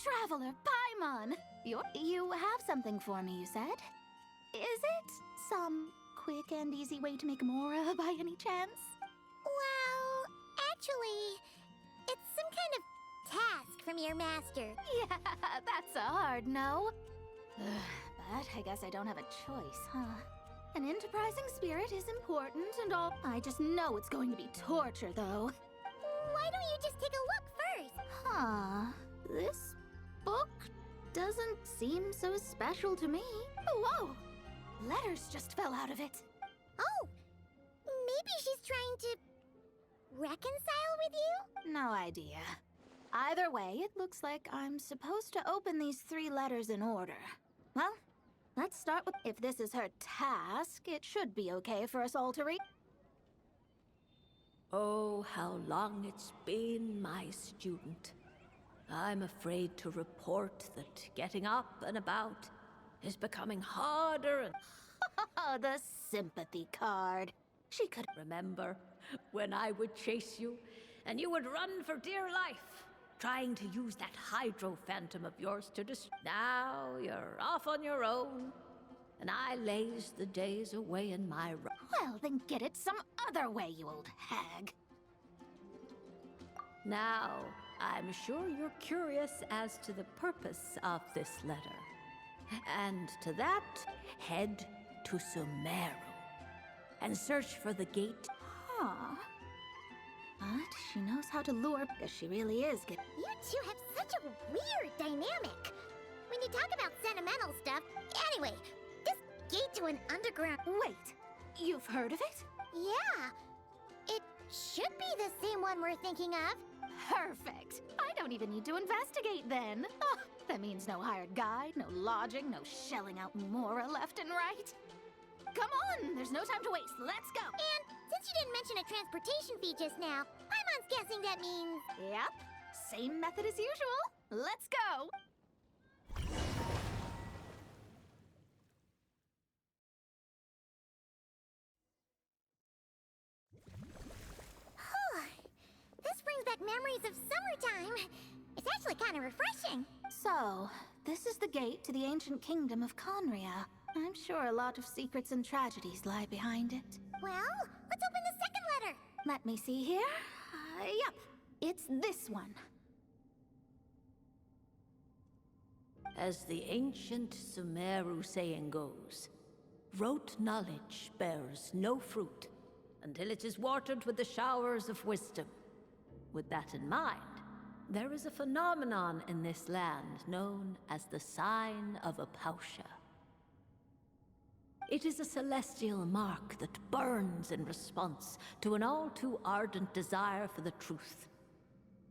traveler, Paimon! You have something for me, you said? Is it some quick and easy way to make Mora by any chance? Well, actually, it's some kind of task from your master. Yeah, that's a hard no. But I guess I don't have a choice, huh? An enterprising spirit is important and all. I just know it's going to be torture, though. Why don't you just take a look first? Huh. This book doesn't seem so special to me. Whoa! Letters just fell out of it. Oh, maybe she's trying to reconcile with you? No idea. Either way, it looks like I'm supposed to open these 3 letters in order. Well, let's start with... If this is her task, it should be okay for us all to read. Oh, how long it's been, my student. I'm afraid to report that getting up and about is becoming harder and... Oh, the sympathy card. She could... Remember when I would chase you and you would run for dear life, trying to use that hydro phantom of yours to Now you're off on your own, and I laze the days away in my room. Well, then get it some other way, you old hag. Now, I'm sure you're curious as to the purpose of this letter. And to that, head to Sumeru and search for the gate. Huh. But she knows how to lure because she really is good. You two have such a weird dynamic. When you talk about sentimental stuff... Anyway, this gate to an underground... Wait, you've heard of it? Yeah. It should be the same one we're thinking of. Perfect. I don't even need to investigate then. Oh, that means no hired guide, no lodging, no shelling out Mora left and right. Come on, there's no time to waste. Let's go. And since you didn't mention a transportation fee just now, Paimon's guessing that means... Yep, same method as usual. Let's go. This brings back memories of summertime. It's actually kind of refreshing. So, this is the gate to the ancient kingdom of Conria. I'm sure a lot of secrets and tragedies lie behind it. Well, let's open the second letter. Let me see here. Yep, it's this one. As the ancient Sumeru saying goes, rote knowledge bears no fruit until it is watered with the showers of wisdom. With that in mind, there is a phenomenon in this land known as the Sign of Apausha. It is a celestial mark that burns in response to an all-too ardent desire for the truth.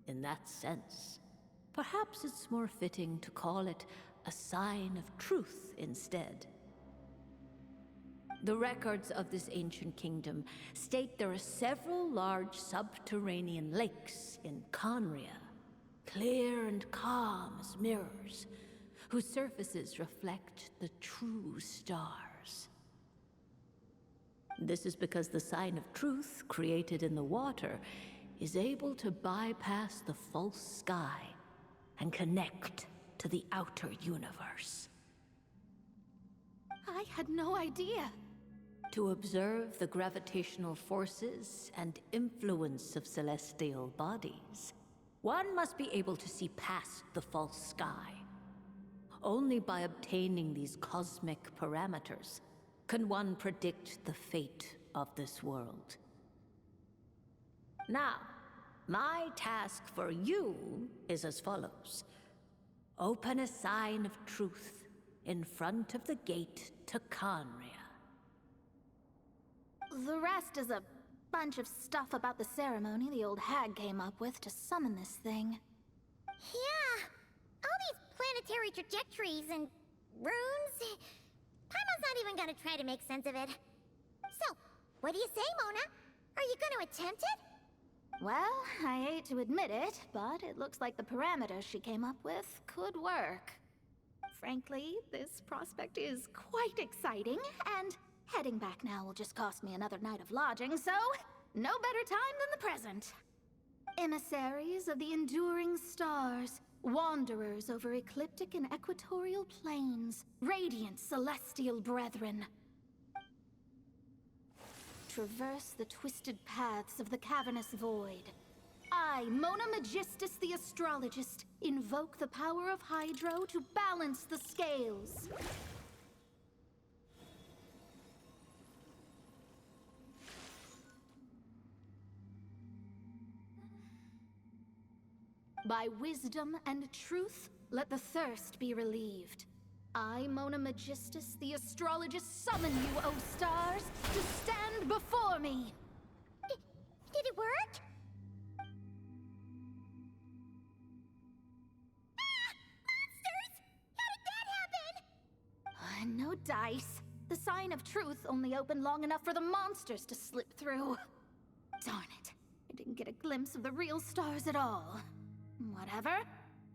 In that sense, perhaps it's more fitting to call it a sign of truth instead. The records of this ancient kingdom state there are several large subterranean lakes in Conria, clear and calm as mirrors, whose surfaces reflect the true stars. This is because the sign of truth created in the water is able to bypass the false sky and connect to the outer universe. I had no idea. To observe the gravitational forces and influence of celestial bodies, one must be able to see past the false sky. Only by obtaining these cosmic parameters can one predict the fate of this world. Now, my task for you is as follows. Open a sign of truth in front of the gate to Conria. The rest is a bunch of stuff about the ceremony the old hag came up with to summon this thing. Yeah, all these planetary trajectories and runes. Paimon's not even gonna try to make sense of it. So, what do you say, Mona? Are you gonna attempt it? Well, I hate to admit it, but it looks like the parameters she came up with could work. Frankly, this prospect is quite exciting, and heading back now will just cost me another night of lodging, so no better time than the present. Emissaries of the enduring stars, wanderers over ecliptic and equatorial plains, radiant celestial brethren. Traverse the twisted paths of the cavernous void. I, Mona Magistus the Astrologist, invoke the power of Hydro to balance the scales. By wisdom and truth, let the thirst be relieved. I, Mona Magistus, the Astrologist, summon you, O stars, to stand before me! Did it work? Ah! Monsters! How did that happen? No dice. The sign of truth only opened long enough for the monsters to slip through. Darn it. I didn't get a glimpse of the real stars at all. Whatever.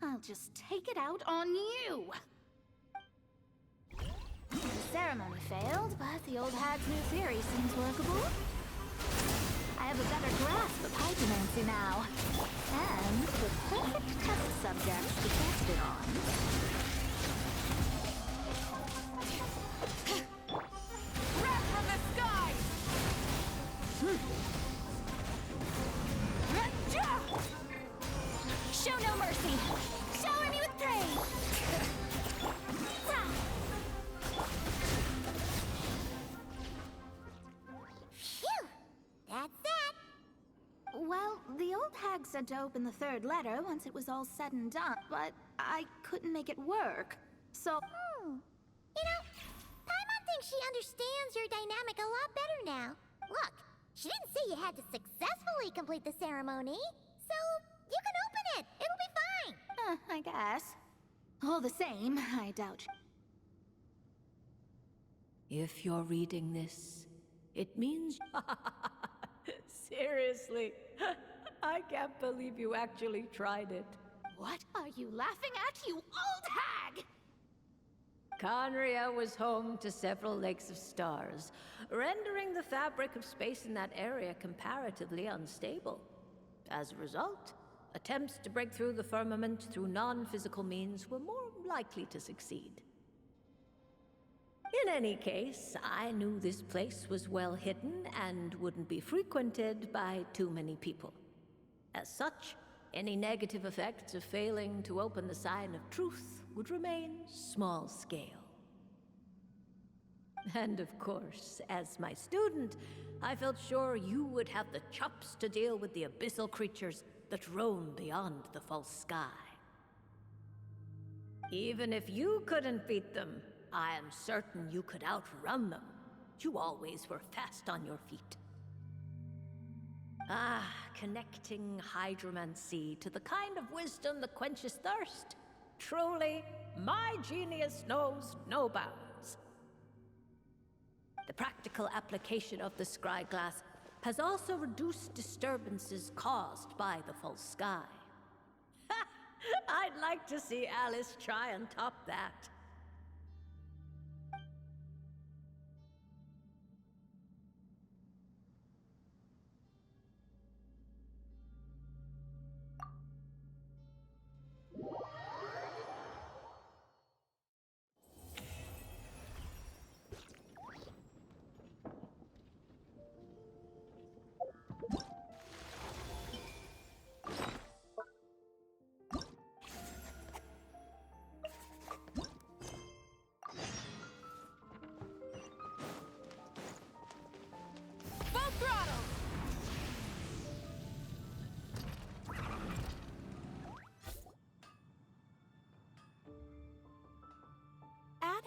I'll just take it out on you! The ceremony failed, but the old hag's new theory seems workable. I have a better grasp of hydromancy now. And the perfect test subjects to test it on. Wrath from the sky! Show no mercy! Shower me with praise! Phew! That's that. Well, the old hag said to open the third letter once it was all said and done, but I couldn't make it work. So... You know, Paimon thinks she understands your dynamic a lot better now. Look, she didn't say you had to successfully complete the ceremony, so you can open it. It'll be fine. I guess. All the same, I doubt... If you're reading this, it means... Seriously, I can't believe you actually tried it. What are you laughing at, you old hag? Conria was home to several lakes of stars, rendering the fabric of space in that area comparatively unstable. As a result, attempts to break through the firmament through non-physical means were more likely to succeed. In any case, I knew this place was well hidden and wouldn't be frequented by too many people. As such, any negative effects of failing to open the sign of truth would remain small scale. And of course, as my student, I felt sure you would have the chops to deal with the abyssal creatures that roam beyond the false sky. Even if you couldn't beat them, I am certain you could outrun them. You always were fast on your feet. Ah, connecting hydromancy to the kind of wisdom that quenches thirst. Truly, my genius knows no bounds. The practical application of the scry glass has also reduced disturbances caused by the false sky. I'd like to see Alice try and top that.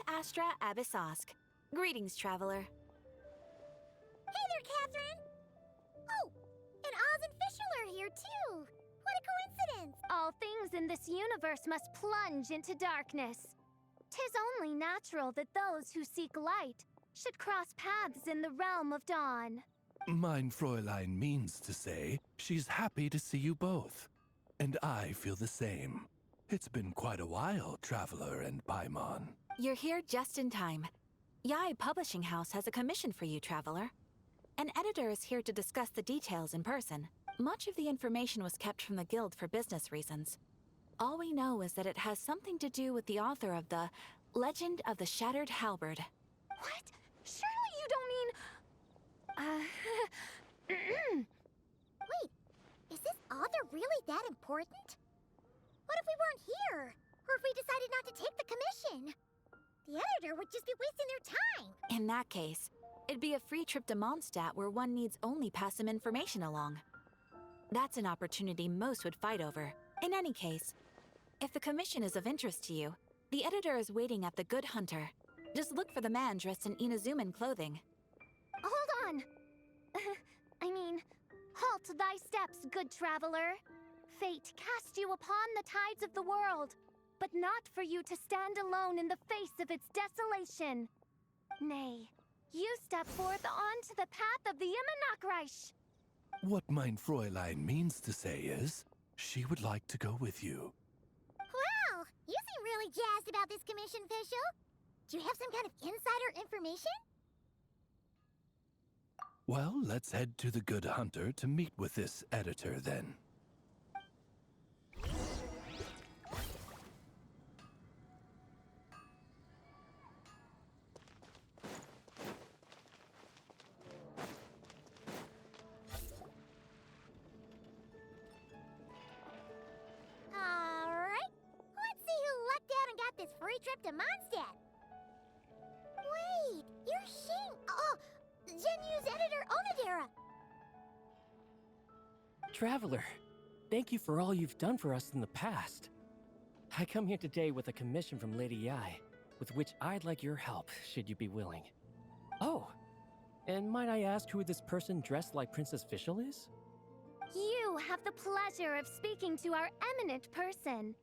Astra Abyssosk. Greetings, traveler. Hey there, Catherine! Oh, and Oz and Fischl are here, too! What a coincidence! All things in this universe must plunge into darkness. 'Tis only natural that those who seek light should cross paths in the realm of dawn. Mein Fräulein means to say she's happy to see you both. And I feel the same. It's been quite a while, Traveler and Paimon. You're here just in time. Yai Publishing House has a commission for you, traveler. An editor is here to discuss the details in person. Much of the information was kept from the guild for business reasons. All we know is that it has something to do with the author of the Legend of the Shattered Halberd. What? Surely you don't mean... Wait, is this author really that important? What if we weren't here? Or if we decided not to take the commission? The editor would just be wasting their time. In that case, it'd be a free trip to Monstad where one needs only pass some information along. That's an opportunity most would fight over. In any case, if the commission is of interest to you, the editor is waiting at the Good Hunter. Just look for the man dressed in Inazuman clothing. Hold on! Halt thy steps, good traveler. Fate cast you upon the tides of the world, but not for you to stand alone in the face of its desolation. Nay, you step forth onto the path of the Immernachtreich. What mein Fräulein means to say is, she would like to go with you. Wow, you seem really jazzed about this commission, Fischl. Do you have some kind of insider information? Well, let's head to the Good Hunter to meet with this editor then. Alright, let's see who lucked out and got this free trip to Mondstadt. Wait, you're Shing. Oh, Genu's editor, Onodera. Traveler, thank you for all you've done for us in the past. I come here today with a commission from Lady Yai, with which I'd like your help, should you be willing. Oh, and might I ask who this person dressed like Princess Fischl is? You have the pleasure of speaking to our eminent person,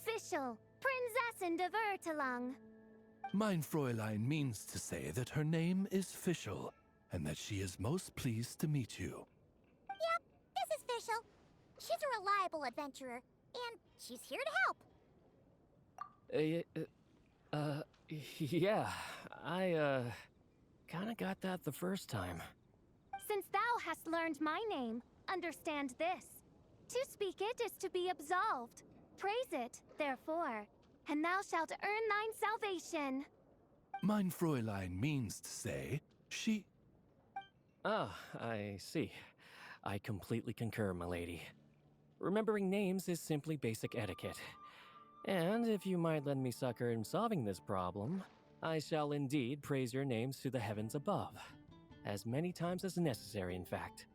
Fischl, Prinzessin de Vertalang. Mein Fräulein means to say that her name is Fischl, and that she is most pleased to meet you. Yep, this is Fischl. She's a reliable adventurer, and she's here to help. Yeah, I, kinda got that the first time. Since thou hast learned my name, understand this. To speak it is to be absolved. Praise it, therefore, and thou shalt earn thine salvation. Mein Fräulein means to say, she... Ah, I see. I completely concur, my lady. Remembering names is simply basic etiquette. And if you might lend me succor in solving this problem, I shall indeed praise your names to the heavens above. As many times as necessary, in fact.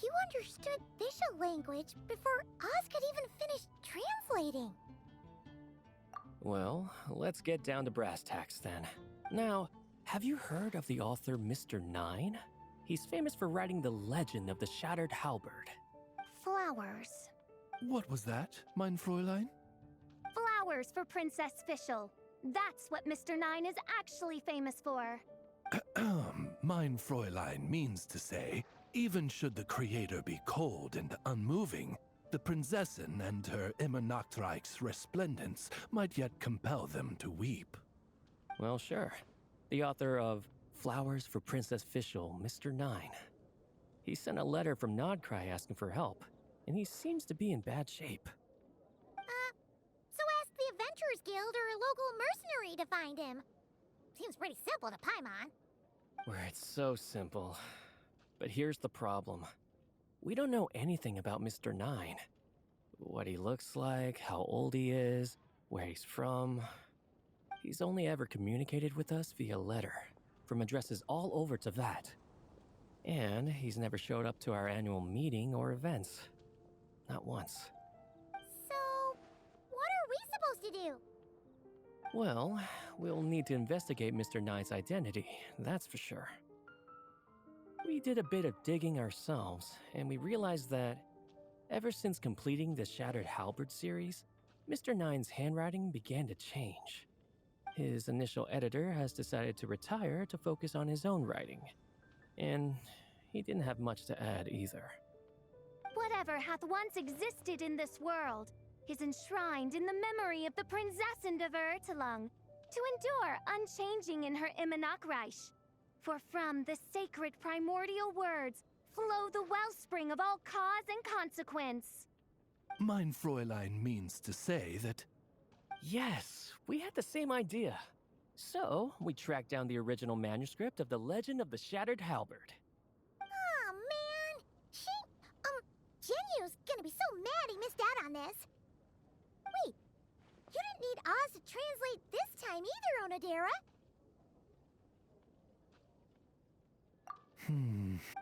You understood Fischl language before Oz could even finish translating. Well, let's get down to brass tacks then. Now, have you heard of the author Mr. Nine? He's famous for writing the legend of the Shattered Halberd. Flowers. What was that, mein Fräulein? Flowers for Princess Fischl. That's what Mr. Nine is actually famous for. Mein Fräulein means to say, even should the creator be cold and unmoving, the Prinzessin and her Immernachtreich's resplendence might yet compel them to weep. Well, sure. The author of Flowers for Princess Fischl, Mr. Nine. He sent a letter from Nodcry asking for help, and he seems to be in bad shape. So ask the Adventurers Guild or a local mercenary to find him. Seems pretty simple to Paimon. Where it's so simple. But here's the problem. We don't know anything about Mr. Nine. What he looks like, how old he is, where he's from. He's only ever communicated with us via letter, from addresses all over Teyvat. And he's never showed up to our annual meeting or events. Not once. So, what are we supposed to do? Well, we'll need to investigate Mr. Nine's identity, that's for sure. We did a bit of digging ourselves, and we realized that ever since completing the Shattered Halberd series, Mr. Nine's handwriting began to change. His initial editor has decided to retire to focus on his own writing. And he didn't have much to add either. Whatever hath once existed in this world is enshrined in the memory of the Prinzessin de Vertalang, to endure unchanging in her Immernachtreich. For from the sacred primordial words flow the wellspring of all cause and consequence. Mein Fräulein means to say that Yes, we had the same idea. So, we tracked down the original manuscript of The Legend of the Shattered Halberd. Oh, man! Genyu's gonna be so mad he missed out on this. Wait, you didn't need Oz to translate this time either, Onodera.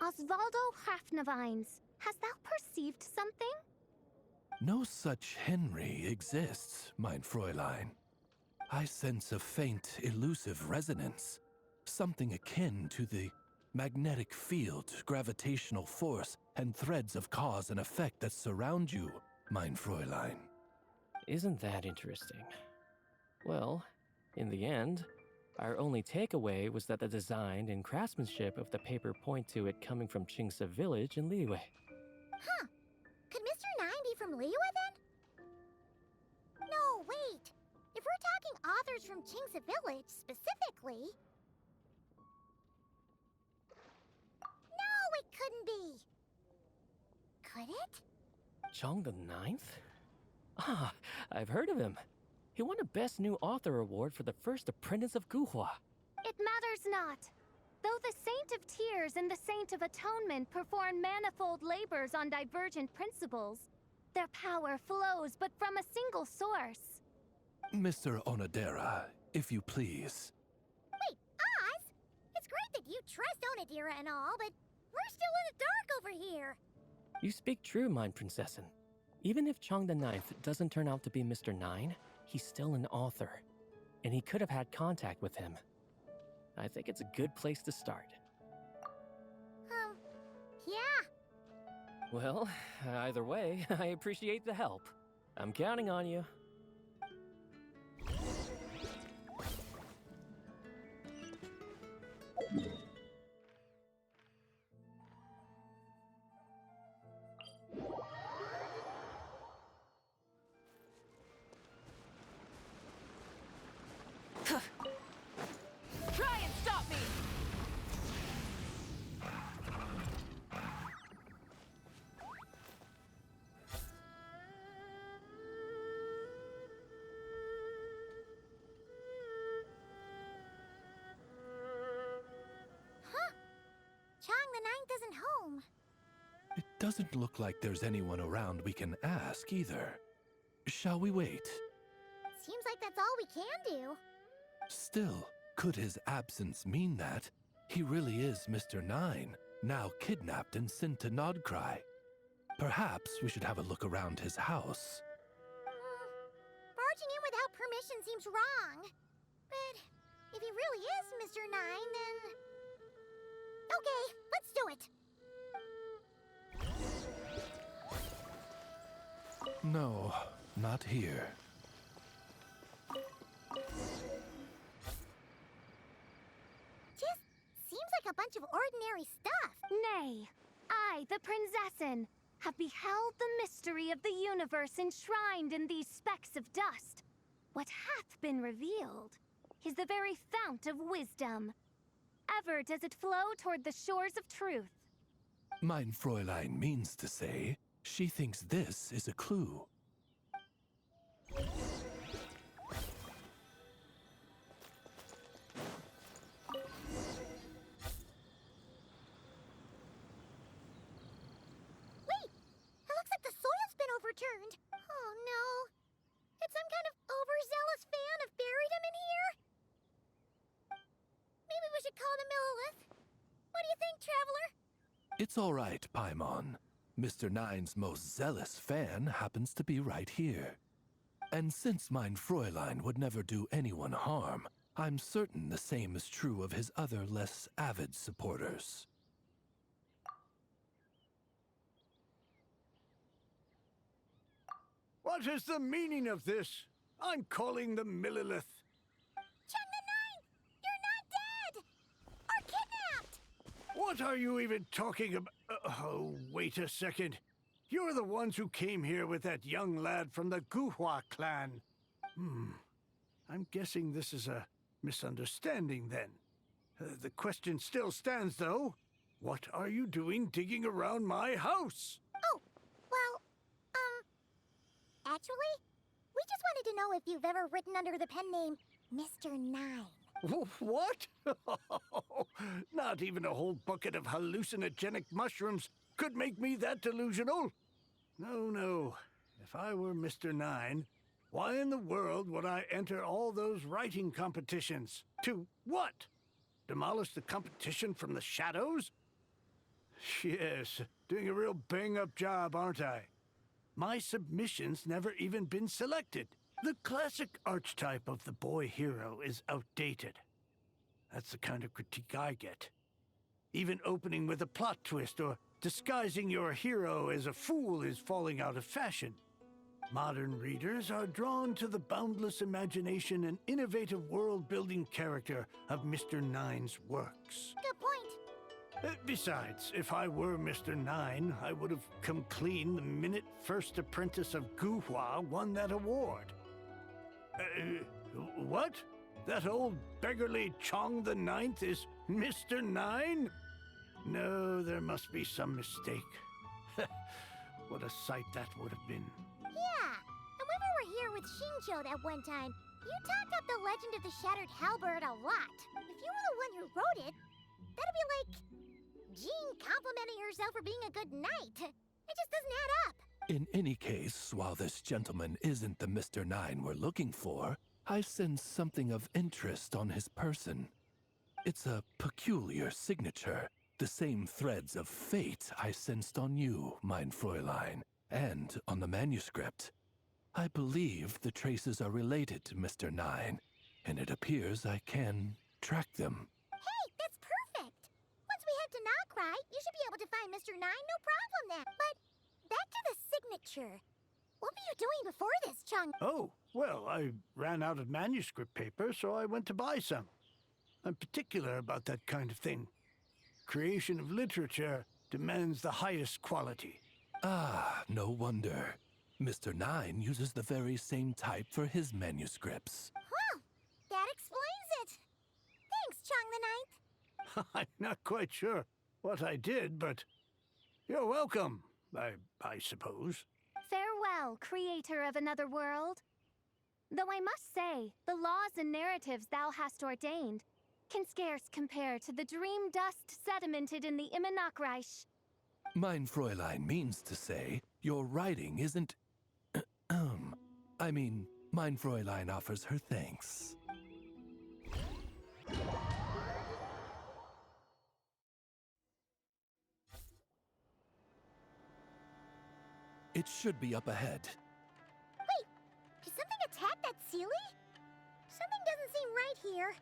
Osvaldo Hafnavines, hast thou perceived something? no such Henry exists, mein Fräulein. I sense a faint, elusive resonance, something akin to the magnetic field, gravitational force, and threads of cause and effect that surround you, mein Fräulein. Isn't that interesting? Well, in the end, our only takeaway was that the design and craftsmanship of the paper point to it coming from Qingse village in Liyue. Huh. Could Mr. Nine be from Liyue then? No, wait. If we're talking authors from Qingse village specifically... No, it couldn't be. Could it? Chong the Ninth? Ah, I've heard of him. He won a Best New Author award for the first apprentice of Guhua. It matters not. Though the Saint of Tears and the Saint of Atonement perform manifold labors on divergent principles, their power flows but from a single source. Mr. Onodera, if you please. Wait, Oz? It's great that you trust Onodera and all, but we're still in the dark over here. You speak true, mine princessin. Even if Chong the Ninth doesn't turn out to be Mr. Nine, he's still an author, and he could have had contact with him. I think it's a good place to start. Yeah. Well, either way, I appreciate the help. I'm counting on you. Try and stop me! Huh? Chang the Ninth isn't home. It doesn't look like there's anyone around we can ask either. Shall we wait? Seems like that's all we can do. Still, could his absence mean that he really is Mr. Nine, now kidnapped and sent to Nodcry? Perhaps we should have a look around his house. Barging in without permission seems wrong. But if he really is Mr. Nine, then... Okay, let's do it. No, not here. Just seems like a bunch of ordinary stuff. Nay, I, the Princessin, have beheld the mystery of the universe enshrined in these specks of dust. What hath been revealed is the very fount of wisdom. Ever does it flow toward the shores of truth. Mein Fräulein means to say she thinks this is a clue. Overturned. Oh no. Did some kind of overzealous fan have buried him in here? Maybe we should call him Millilith. What do you think, Traveler? It's all right, Paimon. Mr. Nine's most zealous fan happens to be right here. And since mein Fräulein would never do anyone harm, I'm certain the same is true of his other less avid supporters. What is the meaning of this? I'm calling the Millilith. Chun the Ninth! You're not dead! Or kidnapped! What are you even talking about? Oh, wait a second. You're the ones who came here with that young lad from the Guhua clan. I'm guessing this is a misunderstanding then. The question still stands, though. What are you doing digging around my house? Oh, well, Actually, we just wanted to know if you've ever written under the pen name Mr. Nine. What? Not even a whole bucket of hallucinogenic mushrooms could make me that delusional. No, no. If I were Mr. Nine, why in the world would I enter all those writing competitions? To what? Demolish the competition from the shadows? Yes, doing a real bang-up job, aren't I? My submission's never even been selected. The classic archetype of the boy hero is outdated. That's the kind of critique I get. Even opening with a plot twist or disguising your hero as a fool is falling out of fashion. Modern readers are drawn to the boundless imagination and innovative world-building character of Mr. Nine's works. Good point. Besides, if I were Mr. Nine, I would have come clean the minute First Apprentice of Guhua won that award. What? That old beggarly Chong the Ninth is Mr. Nine? No, there must be some mistake. What a sight that would have been. Yeah, and when we were here with Shincho that one time, you talked up the legend of the Shattered Halberd a lot. If you were the one who wrote it, that'd be like Jean complimenting herself for being a good knight. It just doesn't add up. In any case, while this gentleman isn't the Mr. Nine we're looking for, I sense something of interest on his person. It's a peculiar signature, the same threads of fate I sensed on you, mein Fräulein, and on the manuscript. I believe the traces are related to Mr. Nine, and it appears I can track them. Hey, that's perfect. Once we head to Nokrai, you should be able to find Mr. Nine, no problem then. But back to the signature. What were you doing before this, Chung? Oh, well, I ran out of manuscript paper, so I went to buy some. I'm particular about that kind of thing. Creation of literature demands the highest quality. Ah, no wonder. Mr. Nine uses the very same type for his manuscripts. Huh, that explains it. Thanks, Chung the Ninth. I'm not quite sure what I did, but you're welcome, I suppose. Farewell, creator of another world. Though I must say, the laws and narratives thou hast ordained can scarce compare to the dream dust sedimented in the Immenachreich. Mein Fräulein means to say, your writing isn't... I mean, mein Fräulein offers her thanks. It should be up ahead. Wait, did something attack that Sealy? Something doesn't seem right here.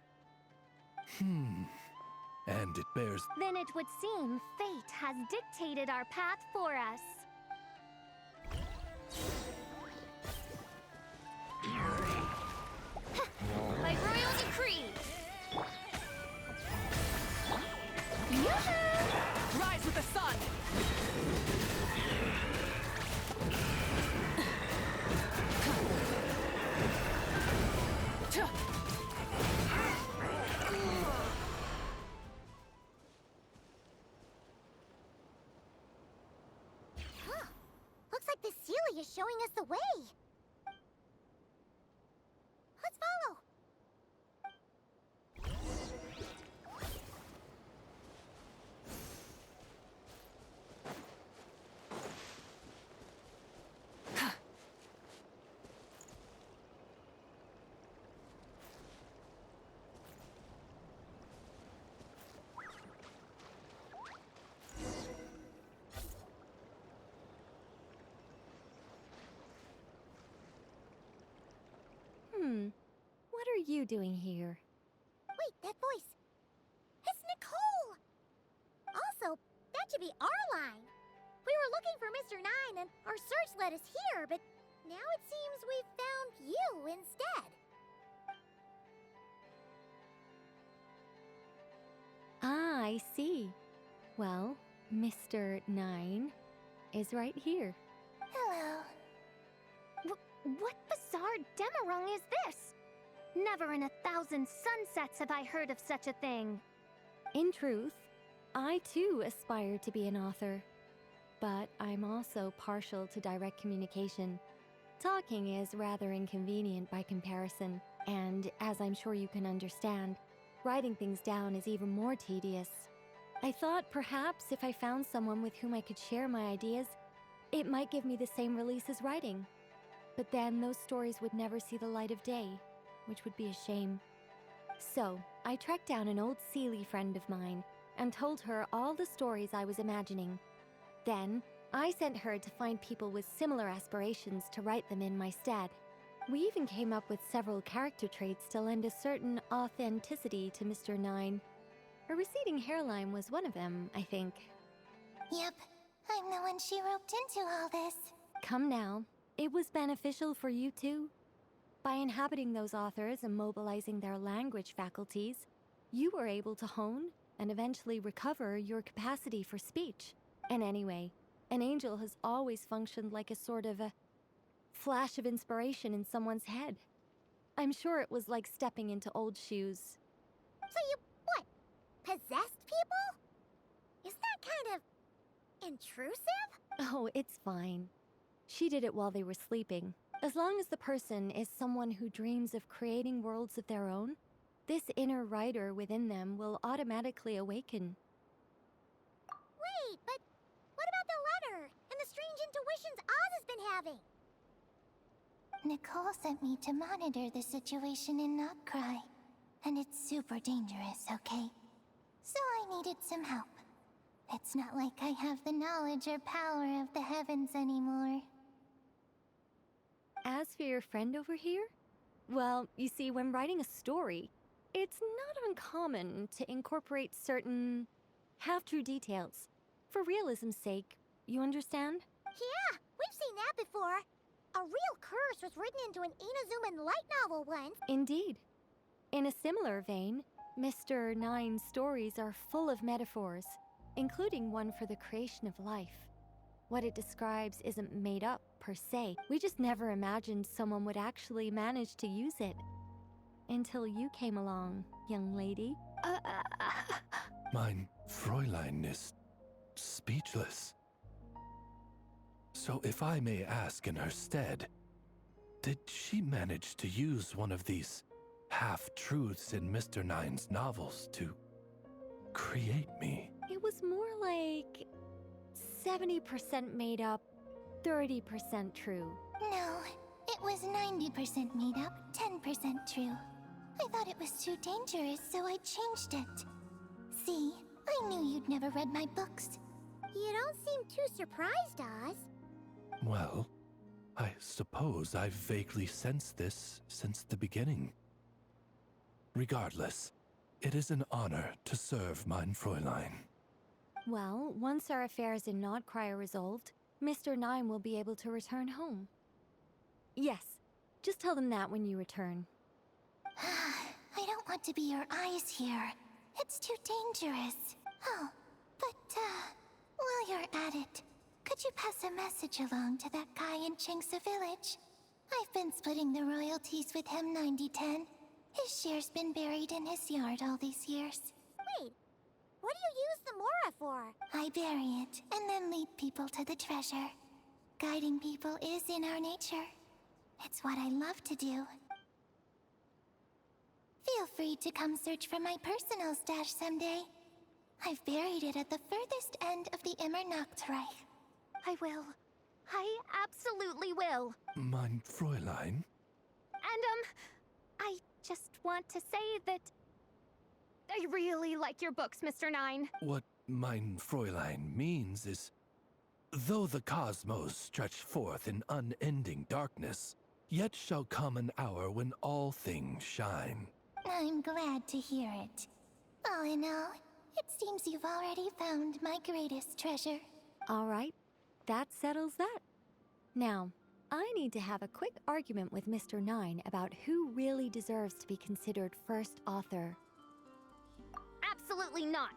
And it bears... Then it would seem fate has dictated our path for us. By royal decree! Rise with the sun! Huh. Looks like the Sealy is showing us the way. Let's follow. What are you doing here? Wait, that voice. It's Nicole! Also, that should be our line. We were looking for Mr. Nine and our search led us here, but now it seems we've found you instead. Ah, I see. Well, Mr. Nine is right here. Hello. What bizarre demarung is this? Never in 1,000 sunsets have I heard of such a thing. In truth, I too aspire to be an author. But I'm also partial to direct communication. Talking is rather inconvenient by comparison, and as I'm sure you can understand, writing things down is even more tedious. I thought perhaps if I found someone with whom I could share my ideas, it might give me the same release as writing. But then those stories would never see the light of day, which would be a shame. So, I tracked down an old Seelie friend of mine and told her all the stories I was imagining. Then, I sent her to find people with similar aspirations to write them in my stead. We even came up with several character traits to lend a certain authenticity to Mr. Nine. A receding hairline was one of them, I think. Yep, I'm the one she roped into all this. Come now, it was beneficial for you too. By inhabiting those authors and mobilizing their language faculties, you were able to hone and eventually recover your capacity for speech. And anyway, an angel has always functioned like a sort of a flash of inspiration in someone's head. I'm sure it was like stepping into old shoes. So you, what, possessed people? Is that kind of intrusive? Oh, it's fine. She did it while they were sleeping. As long as the person is someone who dreams of creating worlds of their own, this inner writer within them will automatically awaken. Wait, but what about the letter and the strange intuitions Oz has been having? Nicole sent me to monitor the situation in Notcry, and it's super dangerous, okay? So I needed some help. It's not like I have the knowledge or power of the heavens anymore. As for your friend over here? Well, you see, when writing a story, it's not uncommon to incorporate certain half-true details. For realism's sake, you understand? Yeah, we've seen that before. A real curse was written into an Inazuman light novel once. Indeed. In a similar vein, Mr. Nine's stories are full of metaphors, including one for the creation of life. What it describes isn't made up, per se. We just never imagined someone would actually manage to use it. Until you came along, young lady. Mein Fräulein is speechless. So if I may ask in her stead, did she manage to use one of these half-truths in Mr. Nine's novels to create me? It was more like 70% made up, 30% true. No, it was 90% made up, 10% true. I thought it was too dangerous, so I changed it. See, I knew you'd never read my books. You don't seem too surprised, Oz. Well, I suppose I've vaguely sensed this since the beginning. Regardless, it is an honor to serve mein Fräulein. Well, once our affairs in Notcry are resolved, Mr. Nine will be able to return home. Yes, just tell them that when you return. I don't want to be your eyes here. It's too dangerous. Oh, but, while you're at it, could you pass a message along to that guy in Chingsa village? I've been splitting the royalties with him 90-10. His share's been buried in his yard all these years. Wait, what do you use the Mora for? I bury it, and then lead people to the treasure. Guiding people is in our nature. It's what I love to do. Feel free to come search for my personal stash someday. I've buried it at the furthest end of the Immernachtreich. I will. I absolutely will. Mein Fräulein? And, I just want to say that I really like your books, Mr. Nine. What mein Fräulein means is, though the cosmos stretch forth in unending darkness, yet shall come an hour when all things shine. I'm glad to hear it. All in all, it seems you've already found my greatest treasure. All right, that settles that. Now, I need to have a quick argument with Mr. Nine about who really deserves to be considered first author. Absolutely not.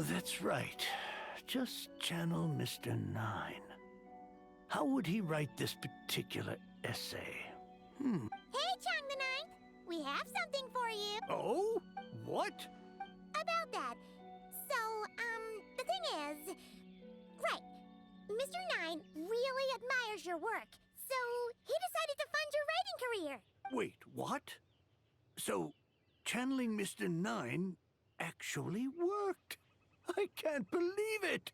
that's right. Just channel Mr. Nine. How would he write this particular essay? Hey, Chang the Ninth! We have something for you! Oh? What? About that. So, the thing is... Right. Mr. Nine really admires your work, so he decided to fund your writing career. Wait, what? So, channeling Mr. Nine actually worked. I can't believe it.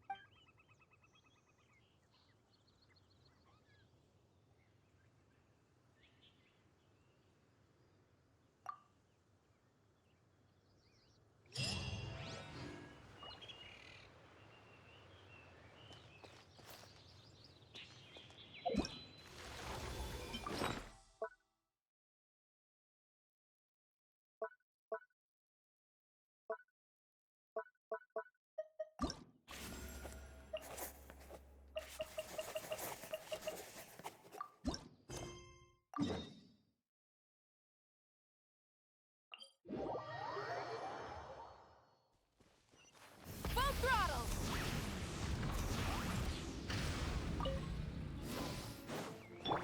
Full throttle!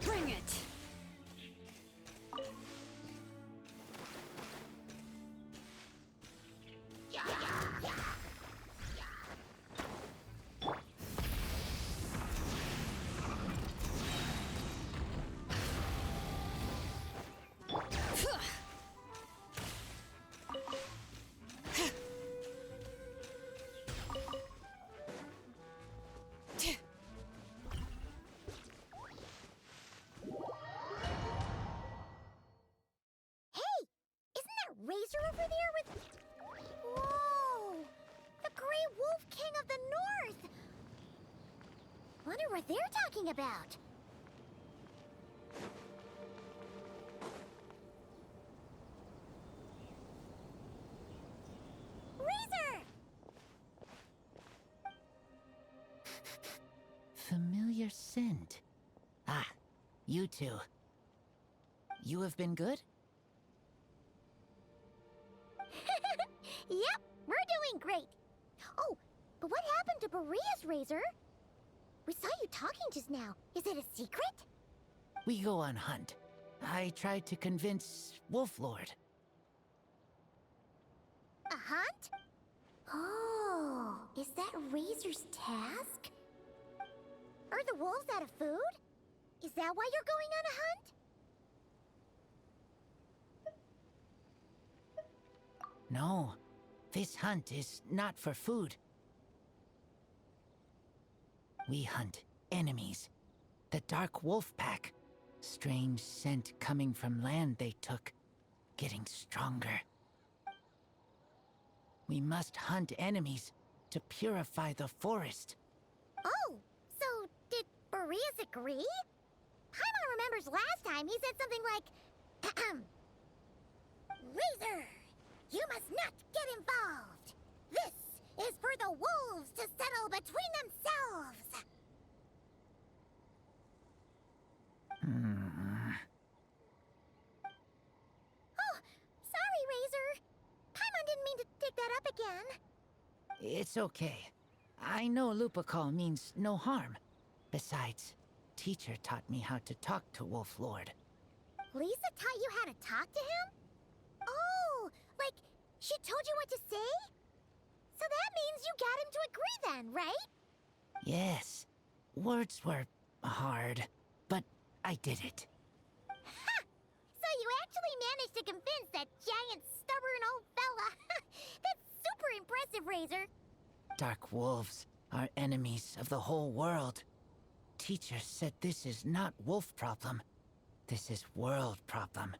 Bring it! Razor over there with... Whoa! The Grey Wolf King of the North! Wonder what they're talking about. Razor! Familiar scent. Ah, you two. You have been good? Yep, we're doing great. Oh, but what happened to Berea's Razor? We saw you talking just now. Is it a secret? We go on hunt. I tried to convince Wolf Lord. A hunt? Oh, is that Razor's task? Are the wolves out of food? Is that why you're going on a hunt? No, this hunt is not for food. We hunt enemies. The Dark Wolf Pack. Strange scent coming from land they took. Getting stronger. We must hunt enemies to purify the forest. Oh, so did Boreas agree? Paimon remembers last time he said something like, Razor, you must not get involved. This is for the wolves to settle between themselves. Oh, sorry, Razor. Paimon didn't mean to dig that up again. It's okay. I know Lupacol means no harm. Besides, teacher taught me how to talk to Wolf Lord. Lisa taught you how to talk to him? Oh, like she told you what to say? So that means you got him to agree then, right? Yes. Words were hard, but I did it. Ha! So you actually managed to convince that giant, stubborn old fella. That's super impressive, Razor. Dark wolves are enemies of the whole world. Teacher said this is not wolf problem. This is world problem.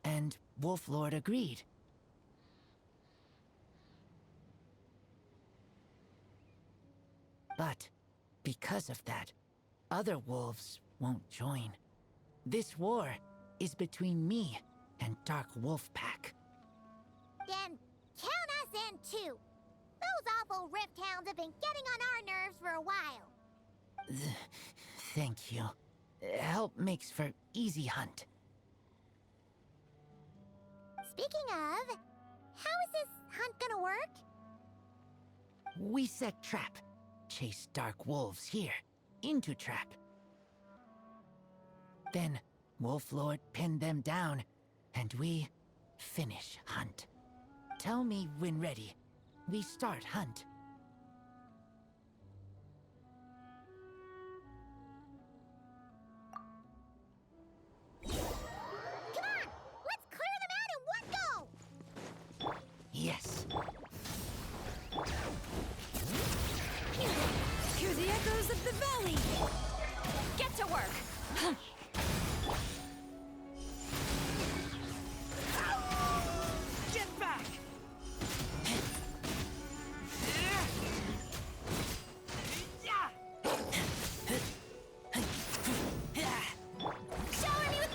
And Wolf Lord agreed. But because of that, other wolves won't join. This war is between me and Dark Wolf Pack. Then count us in too. Those awful Rift Hounds have been getting on our nerves for a while. Thank you. Help makes for easy hunt. Speaking of, how is this hunt gonna work? We set trap. Chase dark wolves here. Into trap. Then, Wolf Lord pinned them down, and we finish hunt. Tell me when ready. We start hunt. Come on! Let's clear them out in one go! Yes. Hear the echoes of the valley! Get to work! Get back! Shower me with...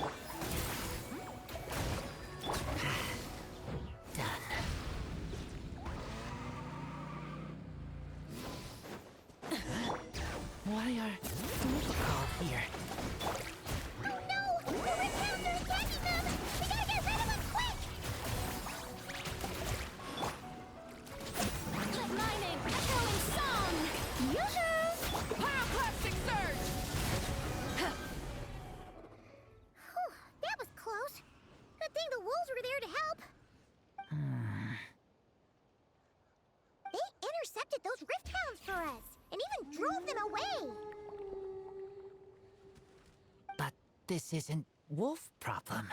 Why are Wolfcall here? Oh no! The Rifthounds are attacking them! We gotta get rid of them quick! Let my name echo in song! Yoo-hoo! Pyroclastic surge! Whew, that was close. Good thing the wolves were there to help. They intercepted those Rifthounds for us, and even drove them away. But this isn't wolf problem.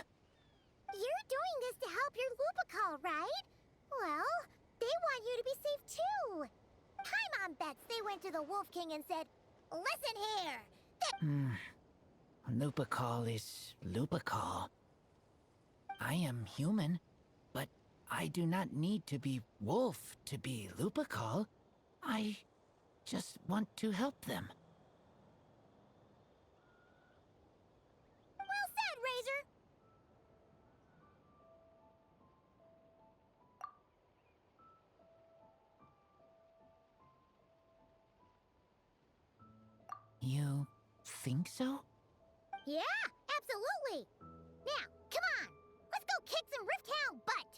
You're doing this to help your Lupical, right? Well, they want you to be safe too. Paimon bets they went to the Wolf King and said, "Listen here, Lupical is Lupical. I am human, but I do not need to be wolf to be Lupical. I just want to help them. well said, Razor." You think so? Yeah, absolutely. Now, come on, let's go kick some Rifthound butt.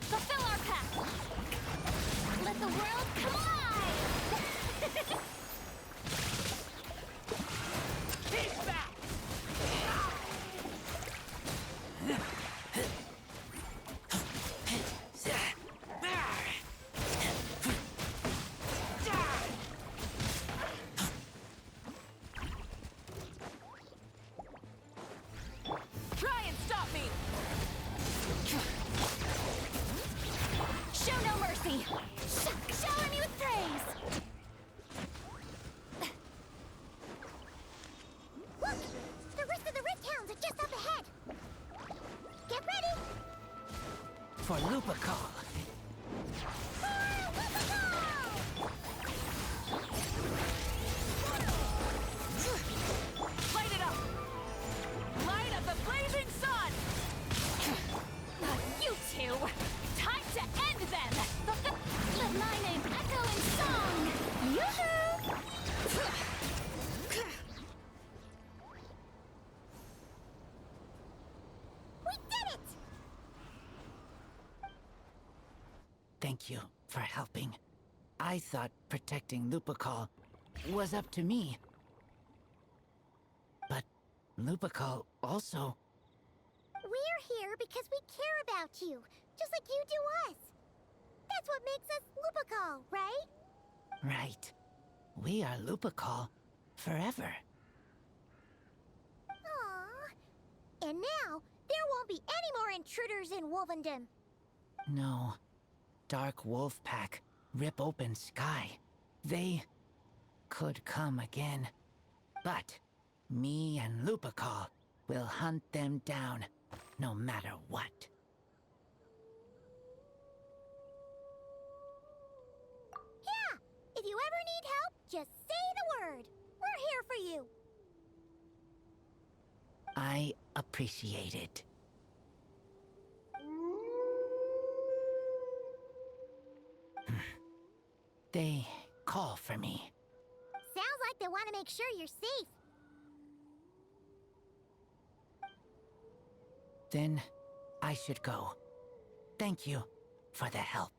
Fulfill our pact! Let the world come alive! Keep back! Try and stop me! Show no mercy! Shower me with praise! Look, the rest of the Rifthounds are just up ahead. Get ready. For Lupical. Light it up! Light up the blazing sun! You two! Time to end them! Let my name echo in song! Yoo-hoo! We did it! Thank you for helping. I thought protecting Lupical was up to me. But Lupical also... We're here because we care about you, just like you do us. That's what makes us Lupical, right? Right. We are Lupical forever. Aww. And now, there won't be any more intruders in Wolvendom. No. Dark wolf pack, rip open sky. They could come again. But Me and Lupercal will hunt them down, no matter what. Yeah! If you ever need help, just say the word. We're here for you. I appreciate it. They call for me. Sounds like they want to make sure you're safe. Then I should go. Thank you for the help.